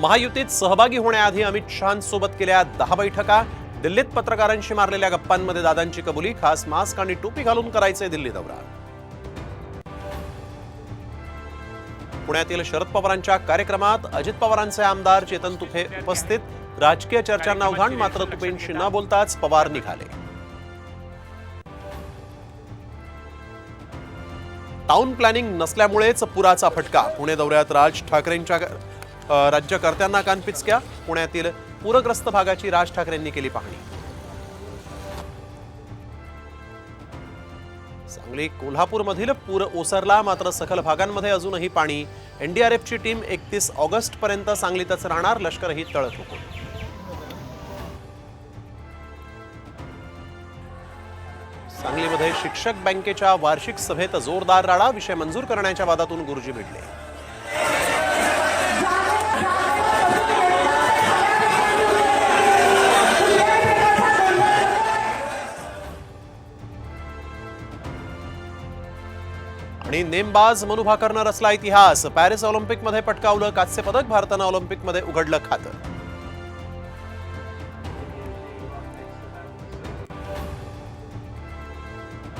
महायुतीत सहभागी होण्याआधी अमित शहांसोबत केल्या 10 बैठका, दिल्लीत पत्रकारांशी मारलेल्या गप्पांमध्ये दादांची कबुली, खास मास्क आणि टोपी घालून करायचे दिल्ली दौरा. पुण्यातील शरद पवारांच्या कार्यक्रमात अजित पवारांचे आमदार चेतन तुपे उपस्थित. राजकीय चर्चांना उधाण, मात्र तुपेंशी न बोलताच पवार निघाले. टाउन प्लॅनिंग नसल्यामुळेच पुराचा फटका. पुणे दौऱ्यात राज ठाकरेंच्या राज्यकर्त्यांना कानपिचक्या. पुण्यातील पूरग्रस्त भागाची राज ठाकरेंनी केली पाहणी. सांगली कोल्हापूरमधील पूर ओसरला, मात्र सखल भागांमध्ये अजूनही पाणी. एनडीआरएफची टीम 31 ऑगस्ट पर्यंत सांगलीतच राहणार. लष्करही तळ ठोकून. सांगलीमध्ये शिक्षक बँकेच्या वार्षिक सभेत जोरदार राडा. विषय मंजूर करण्याच्या वादातून गुरुजी भिडले. आणि नेमबाज मनु भाकरनं रचला इतिहास. पॅरिस ऑलिम्पिकमध्ये पटकावलं कांस्य पदक. भारतानं ऑलिम्पिकमध्ये उघडलं खातं.